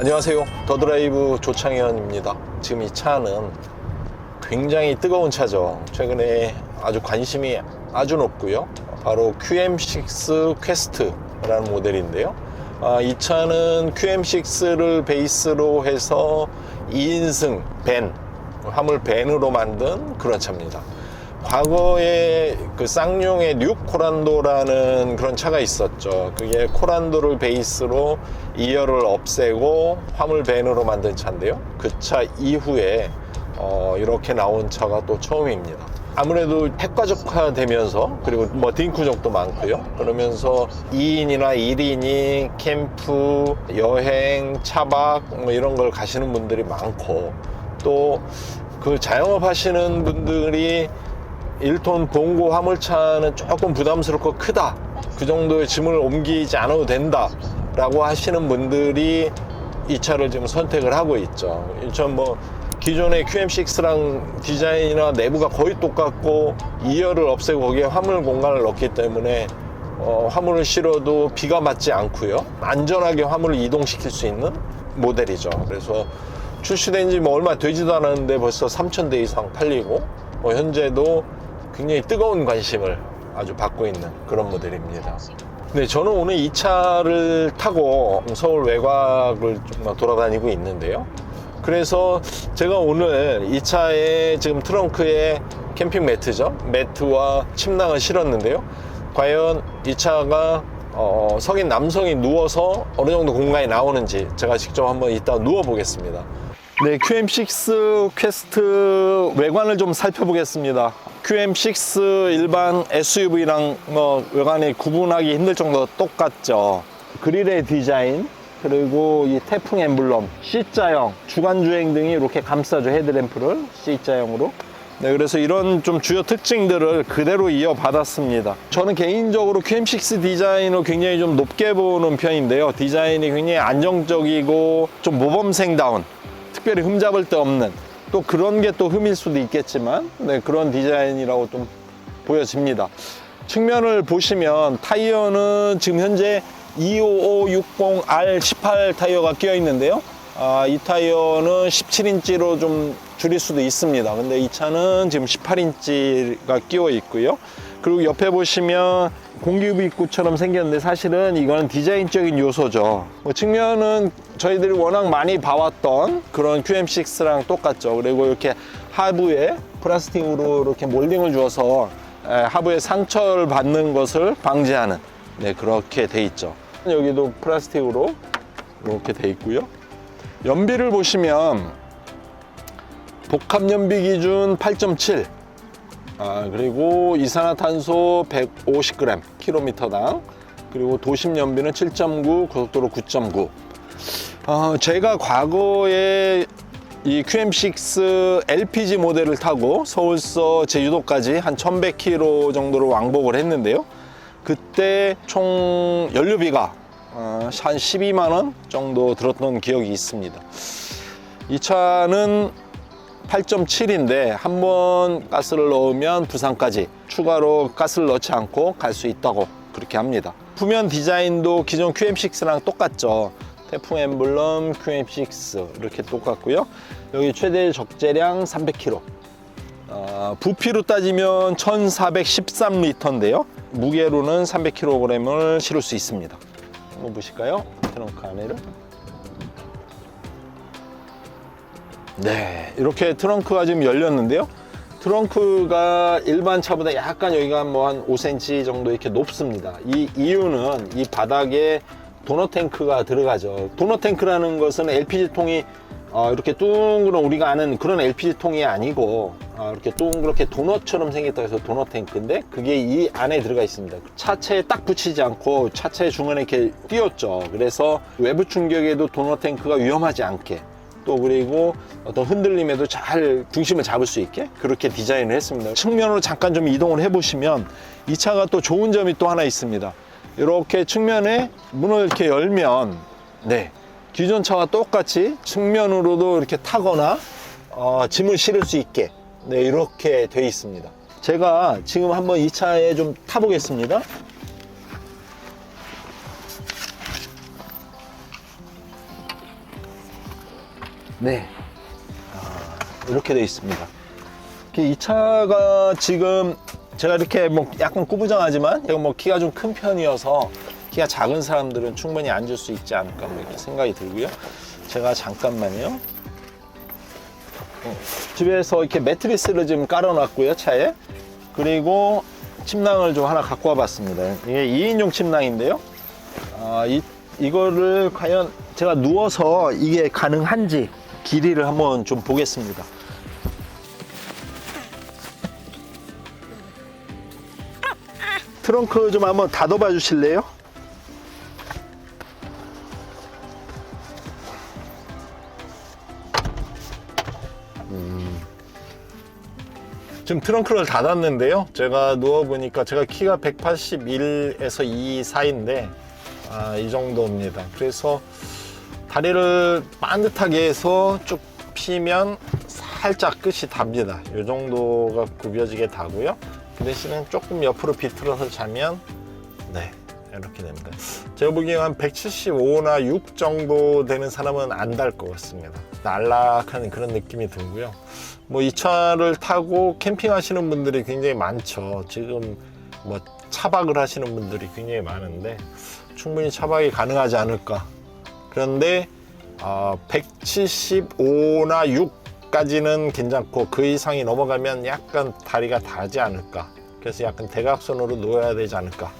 안녕하세요. 더드라이브 조창현입니다. 지금 이 차는 굉장히 뜨거운 차죠. 최근에 아주 관심이 아주 높고요. 바로 QM6 퀘스트라는 모델인데요. 이 차는 QM6를 베이스로 해서 2인승 밴, 화물 밴으로 만든 그런 차입니다. 과거에 그 쌍용의 뉴 코란도라는 그런 차가 있었죠. 그게 코란도를 베이스로 2열을 없애고 화물 밴으로 만든 차인데요. 그 차 이후에 이렇게 나온 차가 또 처음입니다. 아무래도 핵가족화 되면서, 그리고 뭐 딩크족도 많고요. 그러면서 2인이나 1인이 캠프, 여행, 차박 뭐 이런 걸 가시는 분들이 많고, 또 그 자영업 하시는 분들이 1톤 봉고 화물차는 조금 부담스럽고 크다, 그 정도의 짐을 옮기지 않아도 된다 라고 하시는 분들이 이 차를 지금 선택을 하고 있죠. 뭐 기존의 QM6랑 디자인이나 내부가 거의 똑같고 2열을 없애고 거기에 화물 공간을 넣기 때문에 화물을 실어도 비가 맞지 않고요, 안전하게 화물을 이동시킬 수 있는 모델이죠. 그래서 출시된 지 뭐 얼마 되지도 않았는데 벌써 3,000대 이상 팔리고, 현재도 굉장히 뜨거운 관심을 아주 받고 있는 그런 모델입니다. 네, 저는 오늘 이 차를 타고 서울 외곽을 좀 돌아다니고 있는데요. 그래서 제가 오늘 이 차에 지금 트렁크에 캠핑 매트죠. 매트와 침낭을 실었는데요. 과연 이 차가 성인 남성이 누워서 어느 정도 공간이 나오는지 제가 직접 한번 이따 누워 보겠습니다. 네, QM6 퀘스트 외관을 좀 살펴보겠습니다. QM6 일반 SUV랑 외관이 구분하기 힘들 정도로 똑같죠. 그릴의 디자인, 그리고 이 태풍 엠블럼, C자형, 주간주행 등이 이렇게 감싸죠. 헤드램프를 C자형으로. 네, 그래서 이런 좀 주요 특징들을 그대로 이어받았습니다. 저는 개인적으로 QM6 디자인을 굉장히 좀 높게 보는 편인데요. 디자인이 굉장히 안정적이고 좀 모범생다운, 특별히 흠잡을 데 없는, 또 그런 게 또 흠일 수도 있겠지만, 네, 그런 디자인이라고 좀 보여집니다. 측면을 보시면 타이어는 지금 현재 25560R18 타이어가 끼어 있는데요. 이 타이어는 17인치로 좀 줄일 수도 있습니다. 근데 이 차는 지금 18인치가 끼어 있고요. 그리고 옆에 보시면 공기흡 입구처럼 생겼는데 사실은 이거는 디자인적인 요소죠. 측면은 저희들이 워낙 많이 봐왔던 그런 QM6랑 똑같죠. 그리고 이렇게 하부에 플라스틱으로 이렇게 몰딩을 주어서 하부에 상처를 받는 것을 방지하는, 네, 그렇게 돼 있죠. 여기도 플라스틱으로 이렇게 돼 있고요. 연비를 보시면 복합 연비 기준 8.7, 그리고 이산화탄소 150g 킬로미터당, 그리고 도심 연비는 7.9, 고속도로 9.9. 제가 과거에 이 QM6 LPG 모델을 타고 서울서 제주도까지 한 1100km 정도로 왕복을 했는데요. 그때 총 연료비가 한 12만 원 정도 들었던 기억이 있습니다. 이 차는 8.7인데 한 번 가스를 넣으면 부산까지 추가로 가스를 넣지 않고 갈 수 있다고 그렇게 합니다. 후면 디자인도 기존 QM6랑 똑같죠. 태풍 엠블럼 QM6 이렇게 똑같고요. 여기 최대 적재량 300kg, 부피로 따지면 1413리터인데요 무게로는 300kg을 실을 수 있습니다. 한번 보실까요? 트렁크 안에를. 네, 이렇게 트렁크가 지금 열렸는데요. 트렁크가 일반 차보다 약간 여기가 뭐 한 5cm 정도 이렇게 높습니다. 이 이유는 이 바닥에 도너 탱크가 들어가죠. 도너 탱크라는 것은 LPG통이 이렇게 둥그런, 우리가 아는 그런 LPG통이 아니고 이렇게 둥그렇게 도넛처럼 생겼다고 해서 도너 탱크인데, 그게 이 안에 들어가 있습니다. 차체에 딱 붙이지 않고 차체 중간에 이렇게 띄웠죠. 그래서 외부 충격에도 도너 탱크가 위험하지 않게, 또 그리고 어떤 흔들림에도 잘 중심을 잡을 수 있게 그렇게 디자인을 했습니다. 측면으로 잠깐 좀 이동을 해 보시면 이 차가 또 좋은 점이 또 하나 있습니다. 이렇게 측면에 문을 이렇게 열면, 네, 기존 차와 똑같이 측면으로도 이렇게 타거나 짐을 실을 수 있게, 네, 이렇게 되어 있습니다. 제가 지금 한번 이 차에 좀 타보겠습니다. 네. 이렇게 되어 있습니다. 이 차가 지금 제가 이렇게 뭐 약간 꾸부정하지만 제가 뭐 키가 좀 큰 편이어서 키가 작은 사람들은 충분히 앉을 수 있지 않을까 뭐 이렇게 생각이 들고요. 제가 잠깐만요. 집에서 이렇게 매트리스를 좀 깔아놨고요, 차에. 그리고 침낭을 좀 하나 갖고 와봤습니다. 이게 2인용 침낭인데요. 이거를 과연 제가 누워서 이게 가능한지 길이를 한번 좀 보겠습니다. 트렁크 좀 한번 닫아봐 주실래요? 지금 트렁크를 닫았는데요. 제가 누워보니까 제가 키가 181에서 2 사이인데 이 정도입니다. 그래서 다리를 반듯하게 해서 쭉 피면 살짝 끝이 답니다. 이 정도가 굽여지게 다고요. 그 대신에 조금 옆으로 비틀어서 자면 네, 이렇게 됩니다. 제가 보기엔 한 175나 6 정도 되는 사람은 안 달 것 같습니다. 안락한 그런 느낌이 들고요. 뭐 이 차를 타고 캠핑하시는 분들이 굉장히 많죠. 지금 뭐 차박을 하시는 분들이 굉장히 많은데 충분히 차박이 가능하지 않을까. 그런데 175나 6까지는 괜찮고 그 이상이 넘어가면 약간 다리가 닿지 않을까. 그래서 약간 대각선으로 놓아야 되지 않을까.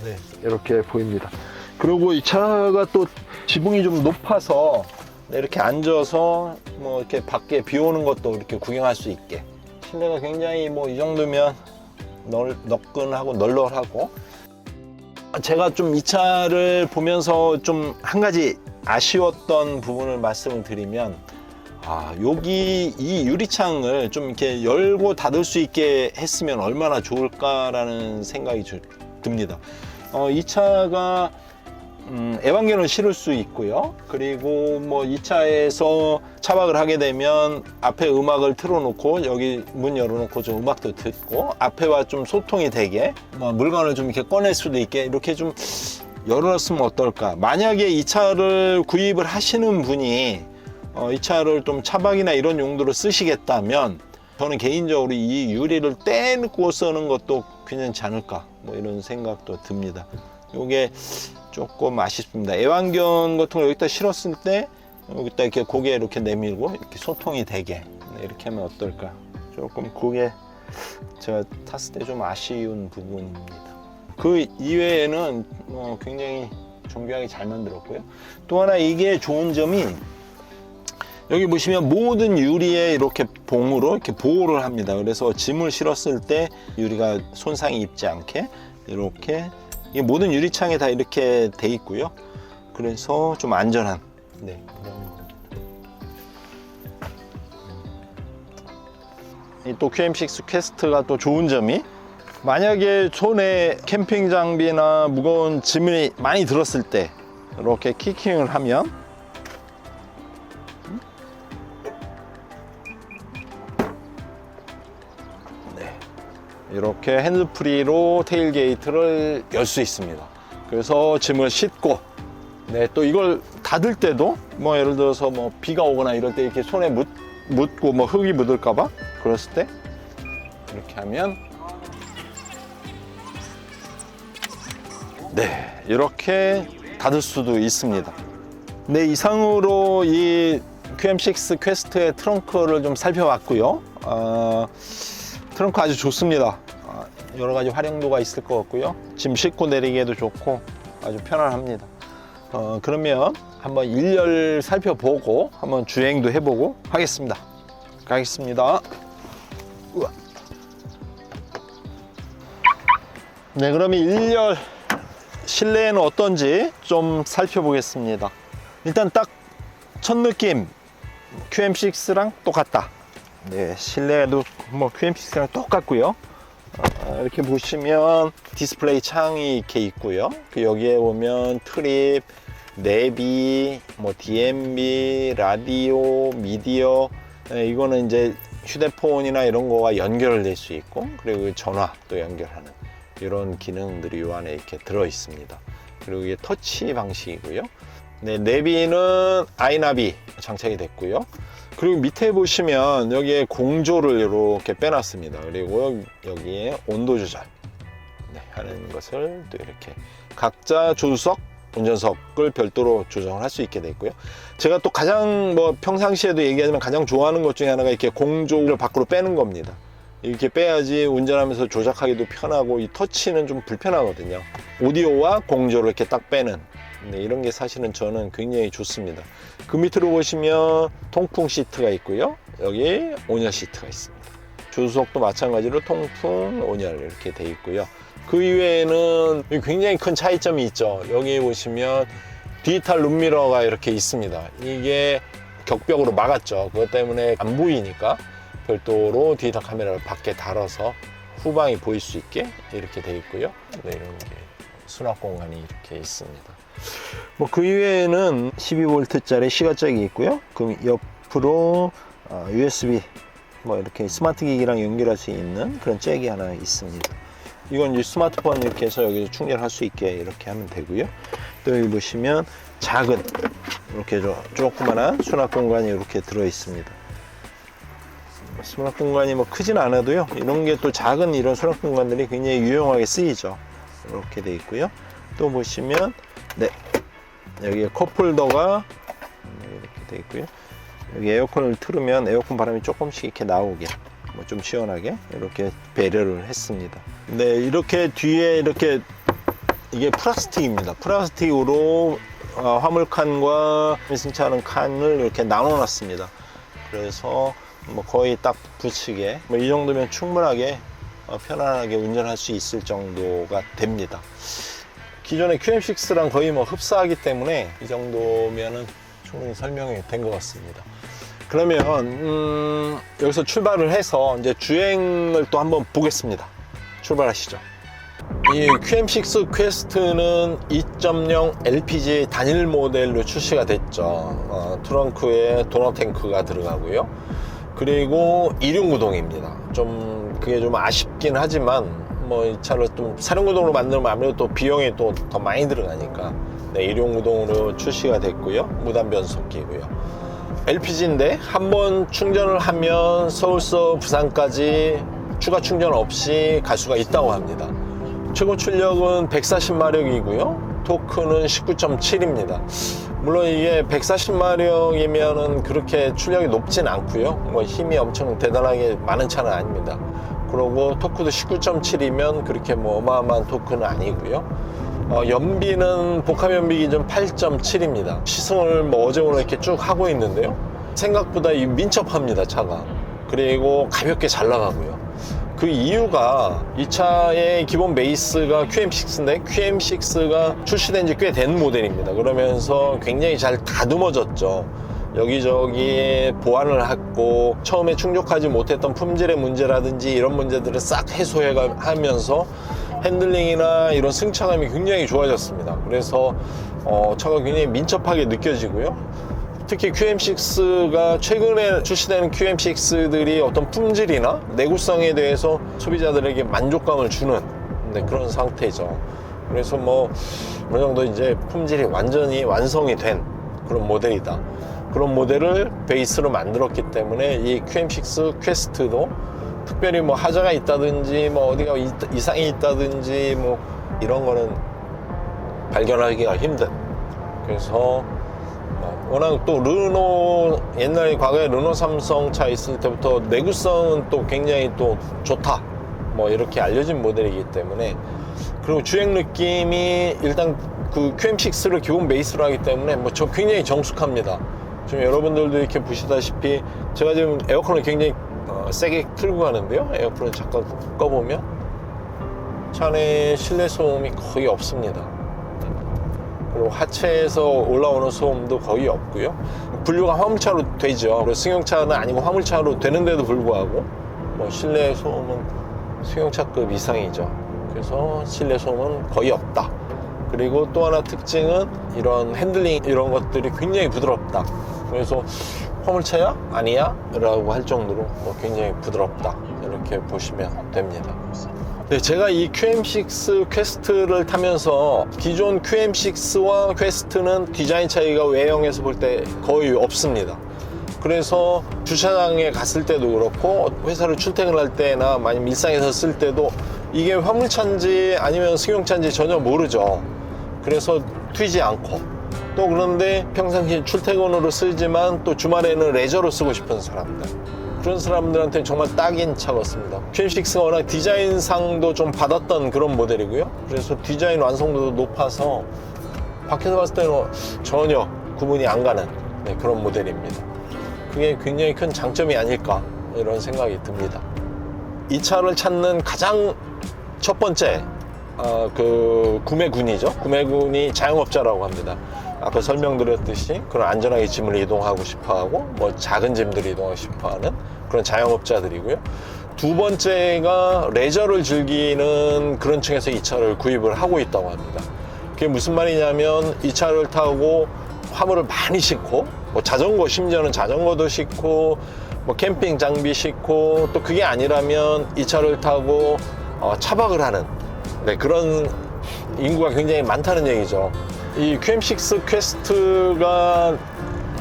네, 이렇게 보입니다. 그리고 이 차가 또 지붕이 좀 높아서 이렇게 앉아서 뭐 이렇게 밖에 비 오는 것도 이렇게 구경할 수 있게. 실내가 굉장히 뭐 이 정도면 너끈하고 널널하고. 제가 좀 이 차를 보면서 좀 한 가지 아쉬웠던 부분을 말씀을 드리면 여기 이 유리창을 좀 이렇게 열고 닫을 수 있게 했으면 얼마나 좋을까라는 생각이 듭니다. 이 차가 애완견을 실을 수 있고요. 그리고 뭐 이 차에서 차박을 하게 되면 앞에 음악을 틀어놓고 여기 문 열어놓고 좀 음악도 듣고 앞에와 좀 소통이 되게 뭐 물건을 좀 이렇게 꺼낼 수도 있게 이렇게 좀 열어놨으면 어떨까. 만약에 이 차를 구입을 하시는 분이 이 차를 좀 차박이나 이런 용도로 쓰시겠다면 저는 개인적으로 이 유리를 떼고 쓰는 것도 괜찮지 않을까 뭐 이런 생각도 듭니다. 이게 조금 아쉽습니다. 애완견 같은 거 여기다 실었을 때 여기다 이렇게 고개 이렇게 내밀고 이렇게 소통이 되게 이렇게 하면 어떨까. 조금 그게 제가 탔을 때 좀 아쉬운 부분입니다. 그 이외에는 굉장히 정교하게 잘 만들었고요. 또 하나 이게 좋은 점이 여기 보시면 모든 유리에 이렇게 봉으로 이렇게 보호를 합니다. 그래서 짐을 실었을 때 유리가 손상이 입지 않게 이렇게 이 모든 유리창에 다 이렇게 돼 있고요. 그래서 좀 안전한 그런 또 QM6 퀘스트가 또 좋은 점이 만약에 손에 캠핑 장비나 무거운 짐이 많이 들었을 때 이렇게 키킹을 하면 이렇게 핸드프리로 테일게이트를 열 수 있습니다. 그래서 짐을 싣고 또 이걸 닫을 때도 뭐 예를 들어서 뭐 비가 오거나 이럴 때 이렇게 손에 묻고 뭐 흙이 묻을까봐 그랬을 때 이렇게 하면 이렇게 닫을 수도 있습니다. 이상으로 이 QM6 퀘스트의 트렁크를 좀 살펴봤고요. 트렁크 아주 좋습니다. 여러 가지 활용도가 있을 것 같고요. 짐 싣고 내리기에도 좋고 아주 편안합니다. 그러면 한번 일렬 살펴보고 한번 주행도 해보고 하겠습니다. 가겠습니다. 우와. 그러면 일렬 실내에는 어떤지 좀 살펴보겠습니다. 일단 딱 첫 느낌 QM6랑 똑같다. 실내에도 뭐 QM6랑 똑같고요. 이렇게 보시면 디스플레이 창이 이렇게 있고요. 여기에 보면 트립, 내비, 뭐 DMB, 라디오, 미디어, 이거는 이제 휴대폰이나 이런 거와 연결될 수 있고, 그리고 전화도 연결하는 이런 기능들이 이 안에 이렇게 들어 있습니다. 그리고 이게 터치 방식이고요. 네, 내비는 아이나비 장착이 됐고요. 그리고 밑에 보시면 여기에 공조를 이렇게 빼놨습니다. 그리고 여기에 온도 조절 하는 것을 또 이렇게 각자 조수석, 운전석을 별도로 조정을 할 수 있게 되어 있고요. 제가 또 가장 평상시에도 얘기하지만 가장 좋아하는 것 중에 하나가 이렇게 공조를 밖으로 빼는 겁니다. 이렇게 빼야지 운전하면서 조작하기도 편하고 이 터치는 좀 불편하거든요. 오디오와 공조를 이렇게 딱 빼는 이런 게 사실은 저는 굉장히 좋습니다. 그 밑으로 보시면 통풍 시트가 있고요. 여기 온열 시트가 있습니다. 조수석도 마찬가지로 통풍, 온열 이렇게 되어 있고요. 그 이외에는 굉장히 큰 차이점이 있죠. 여기 보시면 디지털 룸미러가 이렇게 있습니다. 이게 격벽으로 막았죠. 그것 때문에 안 보이니까 별도로 디지털 카메라를 밖에 달아서 후방이 보일 수 있게 이렇게 되어 있고요. 네, 이런 게 수납 공간이 이렇게 있습니다. 그 이외에는 12V짜리 시가잭이 있고요. 그 옆으로 USB 이렇게 스마트 기기랑 연결할 수 있는 그런 잭이 하나 있습니다. 이건 이제 스마트폰 이렇게 해서 여기서 충전할 수 있게 이렇게 하면 되고요. 또 여기 보시면 작은 이렇게 조그만한 수납 공간이 이렇게 들어 있습니다. 수납 공간이 크진 않아도요. 이런 게 또 작은 이런 수납 공간들이 굉장히 유용하게 쓰이죠. 이렇게 돼 있고요. 또 보시면 여기에 컵홀더가 이렇게 돼 있고요. 여기 에어컨을 틀으면 에어컨 바람이 조금씩 이렇게 나오게 좀 시원하게 이렇게 배려를 했습니다. 네, 이렇게 뒤에 이렇게 이게 플라스틱입니다. 플라스틱으로 화물칸과 승차하는 칸을 이렇게 나눠 놨습니다. 그래서 거의 딱 붙이게 이 정도면 충분하게 편안하게 운전할 수 있을 정도가 됩니다. 기존의 QM6랑 거의 흡사하기 때문에 이 정도면은 충분히 설명이 된 것 같습니다. 그러면 여기서 출발을 해서 이제 주행을 또 한번 보겠습니다. 출발하시죠. 이 QM6 퀘스트는 2.0 LPG 단일 모델로 출시가 됐죠. 트렁크에 도너 탱크가 들어가고요. 그리고 2륜구동입니다. 그게 좀 아쉽긴 하지만 이 차를 좀 사륜구동으로 만들면 아무래도 또 비용이 또 더 많이 들어가니까 2륜구동으로 출시가 됐고요. 무단 변속기고요. LPG인데 한번 충전을 하면 서울서 부산까지 추가 충전 없이 갈 수가 있다고 합니다. 최고 출력은 140마력이고요. 토크는 19.7입니다. 물론 이게 140마력이면은 그렇게 출력이 높진 않고요. 힘이 엄청 대단하게 많은 차는 아닙니다. 그리고 토크도 19.7이면 그렇게 어마어마한 토크는 아니고요. 연비는 복합 연비 기준 8.7입니다. 시승을 어제 오늘 이렇게 쭉 하고 있는데요. 생각보다 민첩합니다, 차가. 그리고 가볍게 잘 나가고요. 그 이유가 이 차의 기본 베이스가 QM6인데 QM6가 출시된 지 꽤 된 모델입니다. 그러면서 굉장히 잘 다듬어졌죠. 여기저기 보완을 했고 처음에 충족하지 못했던 품질의 문제라든지 이런 문제들을 싹 해소하면서 핸들링이나 이런 승차감이 굉장히 좋아졌습니다. 그래서 차가 굉장히 민첩하게 느껴지고요. 특히 QM6가 최근에 출시되는 QM6들이 어떤 품질이나 내구성에 대해서 소비자들에게 만족감을 주는 그런 상태죠. 그래서 어느 정도 이제 품질이 완전히 완성이 된 그런 모델이다. 그런 모델을 베이스로 만들었기 때문에 이 QM6 퀘스트도 특별히 하자가 있다든지 어디가 이상이 있다든지 이런 거는 발견하기가 힘든. 그래서 워낙 또 르노 옛날에 과거에 르노 삼성 차 있을 때부터 내구성은 또 굉장히 또 좋다 이렇게 알려진 모델이기 때문에, 그리고 주행 느낌이 일단 그 QM6를 기본 베이스로 하기 때문에 저 굉장히 정숙합니다. 지금 여러분들도 이렇게 보시다시피 제가 지금 에어컨을 굉장히 세게 틀고 가는데요. 에어컨을 잠깐 꺼보면 차 안에 실내 소음이 거의 없습니다. 그리고 하체에서 올라오는 소음도 거의 없고요. 분류가 화물차로 되죠. 그리고 승용차는 아니고 화물차로 되는데도 불구하고 실내 소음은 승용차급 이상이죠. 그래서 실내 소음은 거의 없다. 그리고 또 하나 특징은 이런 핸들링 이런 것들이 굉장히 부드럽다. 그래서 화물차야? 아니야? 라고 할 정도로 굉장히 부드럽다. 이렇게 보시면 됩니다. 네, 제가 이 QM6 퀘스트를 타면서 기존 QM6와 퀘스트는 디자인 차이가 외형에서 볼 때 거의 없습니다. 그래서 주차장에 갔을 때도 그렇고 회사를 출퇴근할 때나 아니면 일상에서 쓸 때도 이게 화물차인지 아니면 승용차인지 전혀 모르죠. 그래서 튀지 않고, 또 그런데 평상시 출퇴근으로 쓰지만 또 주말에는 레저로 쓰고 싶은 사람들, 그런 사람들한테 정말 딱인 차 같습니다. QM6가 워낙 디자인상도 좀 받았던 그런 모델이고요. 그래서 디자인 완성도도 높아서 밖에서 봤을 때는 전혀 구분이 안 가는 그런 모델입니다. 그게 굉장히 큰 장점이 아닐까 이런 생각이 듭니다. 이 차를 찾는 가장 첫 번째 그 구매군이죠. 구매군이 자영업자라고 합니다. 아까 설명드렸듯이 그런 안전하게 짐을 이동하고 싶어하고 뭐 작은 짐들을 이동하고 싶어하는 그런 자영업자들이고요. 두 번째가 레저를 즐기는 그런 층에서 이 차를 구입을 하고 있다고 합니다. 그게 무슨 말이냐면 이 차를 타고 화물을 많이 싣고 뭐 자전거, 심지어는 자전거도 싣고 뭐 캠핑 장비 싣고, 또 그게 아니라면 이 차를 타고 차박을 하는 그런 인구가 굉장히 많다는 얘기죠. 이 QM6 퀘스트가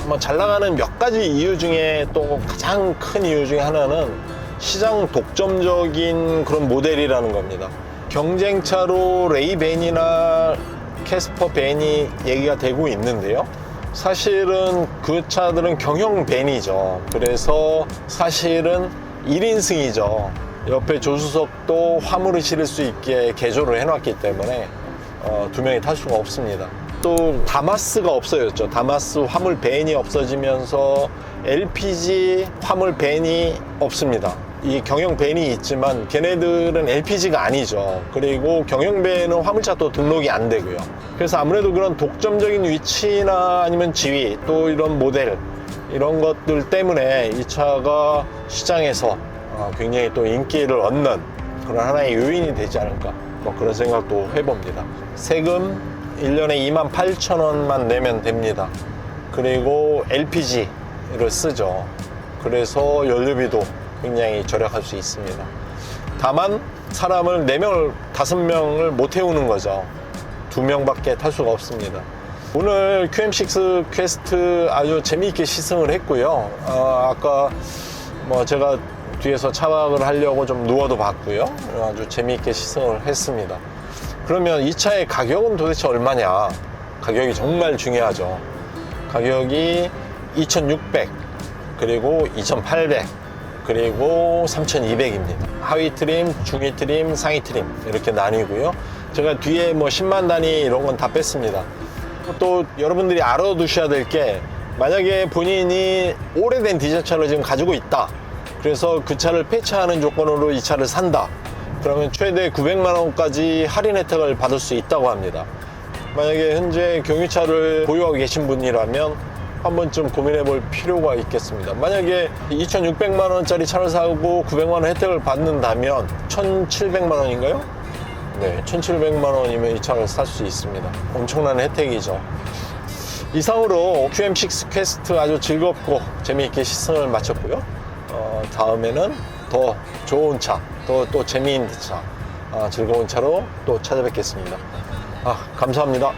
뭐 잘 나가는 몇 가지 이유 중에 또 가장 큰 이유 중에 하나는 시장 독점적인 그런 모델이라는 겁니다. 경쟁차로 레이벤이나 캐스퍼 벤이 얘기가 되고 있는데요. 사실은 그 차들은 경영 벤이죠. 그래서 사실은 1인승이죠. 옆에 조수석도 화물을 실을 수 있게 개조를 해놨기 때문에 두 명이 탈 수가 없습니다. 또 다마스가 없어졌죠. 다마스 화물 벤이 없어지면서 LPG 화물 벤이 없습니다. 이 경영 벤이 있지만 걔네들은 LPG가 아니죠. 그리고 경영 벤은 화물차도 등록이 안 되고요. 그래서 아무래도 그런 독점적인 위치나 아니면 지위, 또 이런 모델, 이런 것들 때문에 이 차가 시장에서 굉장히 또 인기를 얻는 그런 하나의 요인이 되지 않을까, 뭐 그런 생각도 해봅니다. 세금 1년에 28,000원만 내면 됩니다. 그리고 LPG를 쓰죠. 그래서 연료비도 굉장히 절약할 수 있습니다. 다만 사람을 4명을 5명을 못 태우는 거죠. 2명밖에 탈 수가 없습니다. 오늘 QM6 퀘스트 아주 재미있게 시승을 했고요. 아까 뭐 제가 뒤에서 차박을 하려고 좀 누워도 봤고요. 아주 재미있게 시승을 했습니다. 그러면 이 차의 가격은 도대체 얼마냐? 가격이 정말 중요하죠. 가격이 2,600, 그리고 2,800, 그리고 3,200입니다. 하위 트림, 중위 트림, 상위 트림 이렇게 나뉘고요. 제가 뒤에 뭐 10만 단위 이런 건 다 뺐습니다. 또 여러분들이 알아두셔야 될 게, 만약에 본인이 오래된 디젤차를 지금 가지고 있다, 그래서 그 차를 폐차하는 조건으로 이 차를 산다, 그러면 최대 900만 원까지 할인 혜택을 받을 수 있다고 합니다. 만약에 현재 경유차를 보유하고 계신 분이라면 한 번쯤 고민해 볼 필요가 있겠습니다. 만약에 2,600만 원짜리 차를 사고 900만 원 혜택을 받는다면 1,700만 원인가요? 네, 1,700만 원이면 이 차를 살 수 있습니다. 엄청난 혜택이죠. 이상으로 QM6 퀘스트 아주 즐겁고 재미있게 시승을 마쳤고요. 다음에는 더 좋은 차, 또 재미있는 차, 즐거운 차로 또 찾아뵙겠습니다. 감사합니다.